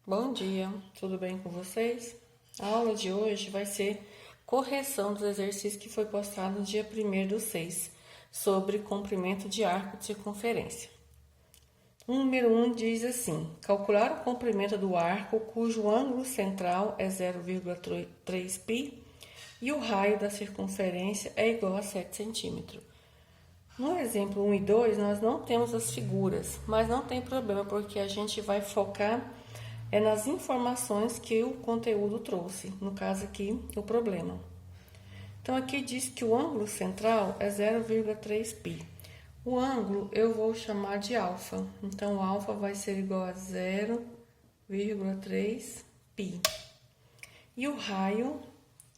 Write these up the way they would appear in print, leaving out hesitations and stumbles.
Bom dia, tudo bem com vocês? A aula de hoje vai ser correção dos exercícios que foi postado no dia 1º/6, sobre comprimento de arco de circunferência. O número 1 diz assim: calcular o comprimento do arco cujo ângulo central é 0,3 π e o raio da circunferência é igual a 7 centímetros. No exemplo 1 e 2, nós não temos as figuras, mas não tem problema, porque a gente vai focar nas informações que o conteúdo trouxe, no caso aqui, o problema. Então, aqui diz que o ângulo central é 0,3 π. O ângulo eu vou chamar de alfa, então alfa vai ser igual a 0,3 π. E o raio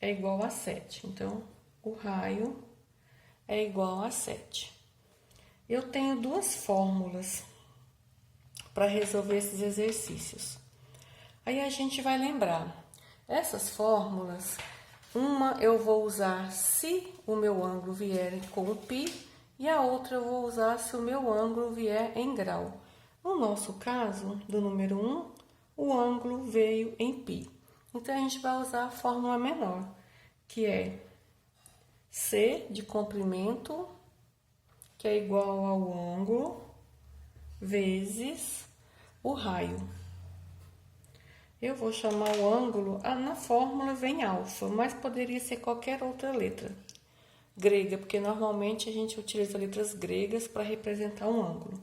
é igual a 7, então o raio é igual a 7. Eu tenho duas fórmulas para resolver esses exercícios. Aí a gente vai lembrar, essas fórmulas, uma eu vou usar se o meu ângulo vier com π e a outra eu vou usar se o meu ângulo vier em grau. No nosso caso, do número 1, o ângulo veio em π. Então, a gente vai usar a fórmula menor, que é C de comprimento, que é igual ao ângulo, vezes o raio. Eu vou chamar o ângulo, na fórmula vem alfa, mas poderia ser qualquer outra letra grega, porque normalmente a gente utiliza letras gregas para representar um ângulo.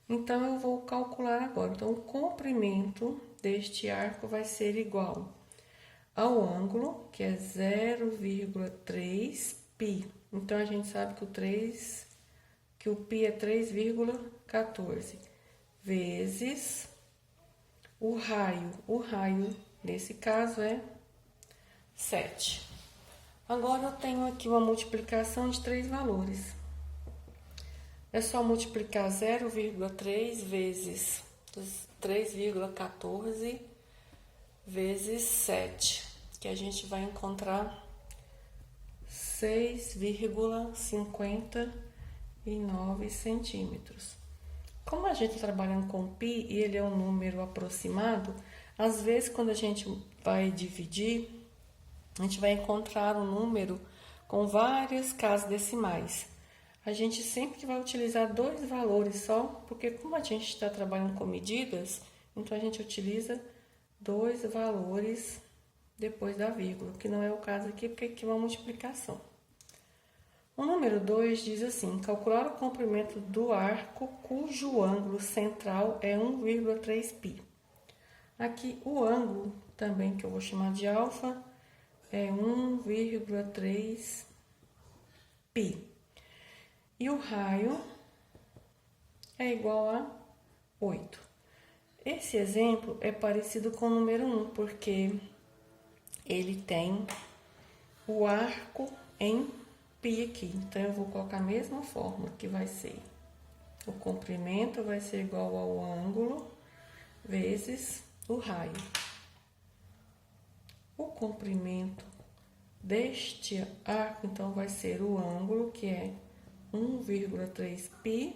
Então, eu vou calcular agora. Então, o comprimento deste arco vai ser igual ao ângulo, que é 0,3 π. Então, a gente sabe que o π é 3,14, vezes o raio. O raio, nesse caso, é 7. Agora, eu tenho aqui uma multiplicação de 3 valores. É só multiplicar 0,3 vezes 3,14 vezes 7, que a gente vai encontrar 6,59 centímetros. Como a gente está trabalhando com π e ele é um número aproximado, às vezes quando a gente vai dividir, a gente vai encontrar um número com várias casas decimais. A gente sempre vai utilizar dois valores só, porque como a gente está trabalhando com medidas, então a gente utiliza dois valores depois da vírgula, que não é o caso aqui, porque aqui é uma multiplicação. O número 2 diz assim: calcular o comprimento do arco cujo ângulo central é 1,3 π. Aqui o ângulo, também que eu vou chamar de alfa, é 1,3 π. E o raio é igual a 8. Esse exemplo é parecido com o número 1, porque ele tem o arco em π aqui. Então, eu vou colocar a mesma fórmula, que vai ser o comprimento vai ser igual ao ângulo vezes o raio. O comprimento deste arco, então, vai ser o ângulo, que é 1,3 π.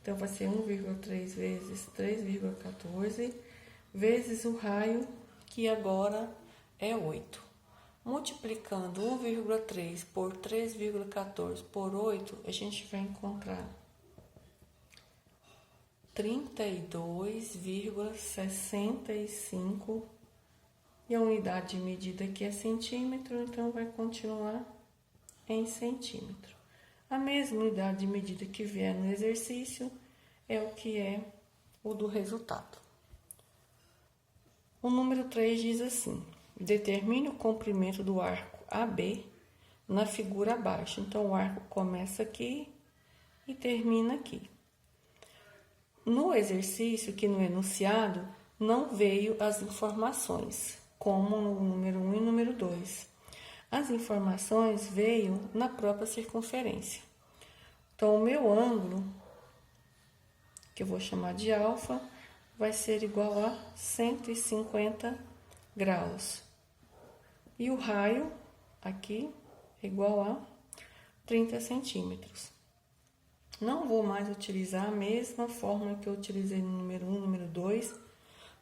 Então, vai ser 1,3 vezes 3,14 vezes o raio, que agora é 8. Multiplicando 1,3 por 3,14 por 8, a gente vai encontrar 32,65. E a unidade de medida aqui é centímetro, então vai continuar em centímetro. A mesma unidade de medida que vier no exercício é o que é o do resultado. O número 3 diz assim: determine o comprimento do arco AB na figura abaixo. Então, o arco começa aqui e termina aqui. No exercício, que no enunciado, não veio as informações, como no número 1 e número 2. As informações veio na própria circunferência. Então, o meu ângulo, que eu vou chamar de alfa, vai ser igual a 150 graus. E o raio, aqui, é igual a 30 centímetros. Não vou mais utilizar a mesma fórmula que eu utilizei no número 1 e número 2,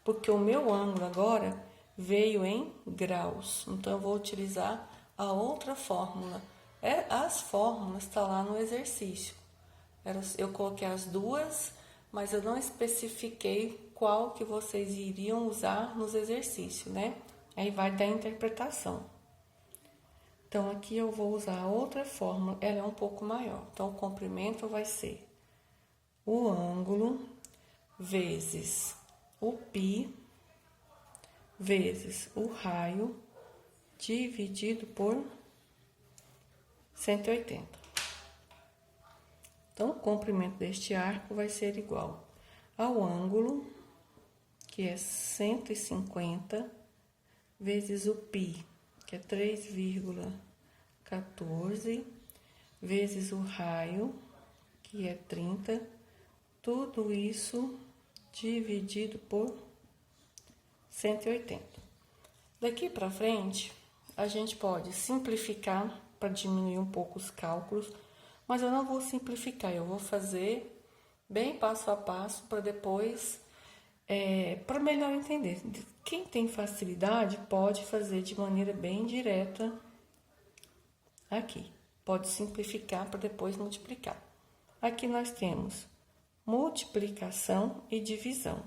porque o meu ângulo agora veio em graus. Então, eu vou utilizar a outra fórmula. As fórmulas estão lá no exercício. Eu coloquei as duas, mas eu não especifiquei qual que vocês iriam usar nos exercícios, né? Aí vai da interpretação. Então, aqui eu vou usar a outra fórmula, ela é um pouco maior. Então, o comprimento vai ser o ângulo vezes o π vezes o raio dividido por 180. Então, o comprimento deste arco vai ser igual ao ângulo, que é 150, vezes o π, que é 3,14, vezes o raio, que é 30, tudo isso dividido por 180. Daqui para frente, a gente pode simplificar para diminuir um pouco os cálculos, mas eu não vou simplificar, eu vou fazer bem passo a passo para depois, para melhor entender. Quem tem facilidade pode fazer de maneira bem direta aqui. Pode simplificar para depois multiplicar. Aqui nós temos multiplicação e divisão.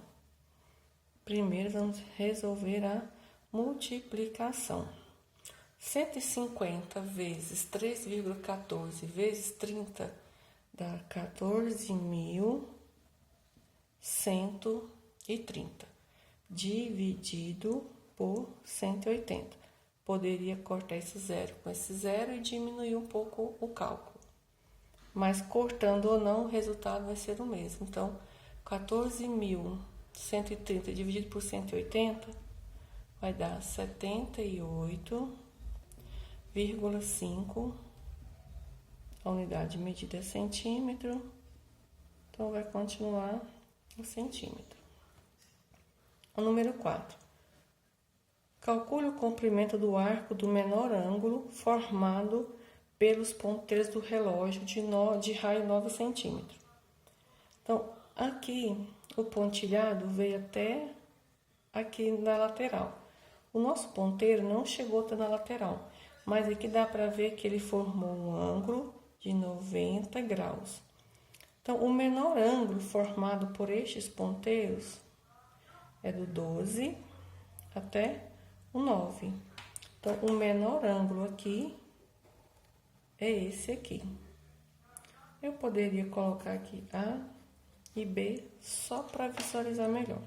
Primeiro vamos resolver a multiplicação. 150 vezes 3,14 vezes 30 dá 14.130, dividido por 180. Poderia cortar esse zero com esse zero e diminuir um pouco o cálculo. Mas cortando ou não, o resultado vai ser o mesmo. Então, 14.130 dividido por 180 vai dar 78,5. A unidade de medida é centímetro, então vai continuar o centímetro. O número 4. Calcule o comprimento do arco do menor ângulo formado pelos ponteiros do relógio de raio 9 centímetros. Então, aqui o pontilhado veio até aqui na lateral. O nosso ponteiro não chegou até na lateral, mas aqui dá para ver que ele formou um ângulo de 90 graus. Então, o menor ângulo formado por estes ponteiros é do 12 até o 9. Então, o menor ângulo aqui é esse aqui. Eu poderia colocar aqui A e B só para visualizar melhor.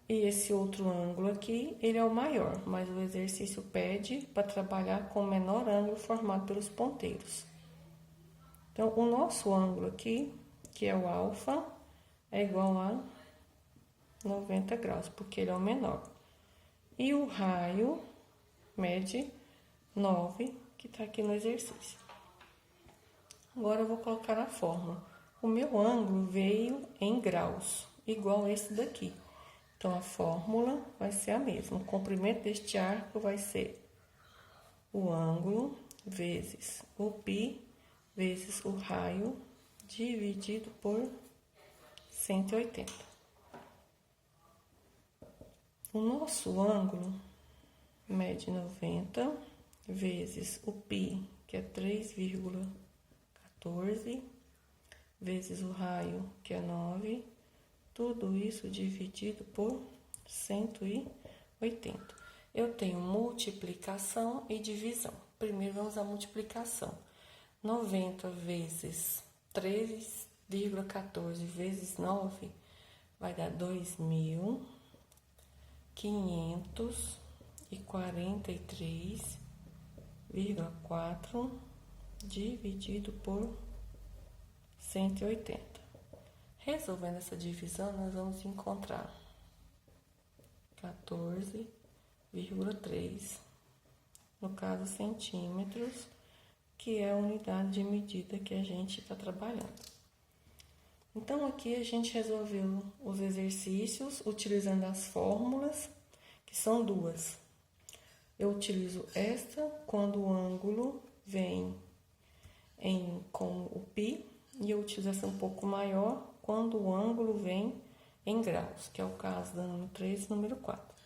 E esse outro ângulo aqui, ele é o maior, mas o exercício pede para trabalhar com o menor ângulo formado pelos ponteiros. Então, o nosso ângulo aqui, que é o alfa, é igual a 90 graus, porque ele é o menor. E o raio mede 9, que está aqui no exercício. Agora, eu vou colocar a fórmula. O meu ângulo veio em graus, igual esse daqui. Então, a fórmula vai ser a mesma. O comprimento deste arco vai ser o ângulo vezes o π vezes o raio dividido por 180. O nosso ângulo mede 90 vezes o π, que é 3,14, vezes o raio, que é 9, tudo isso dividido por 180. Eu tenho multiplicação e divisão. Primeiro vamos à multiplicação. 90 vezes 3,14 vezes 9 vai dar 2.543,4 dividido por 180. Resolvendo essa divisão, nós vamos encontrar 14,3, no caso centímetros, que é a unidade de medida que a gente está trabalhando. Então, aqui a gente resolveu os exercícios utilizando as fórmulas, que são duas. Eu utilizo esta quando o ângulo vem com o π, e eu utilizo essa um pouco maior quando o ângulo vem em graus, que é o caso da número 3 e número 4.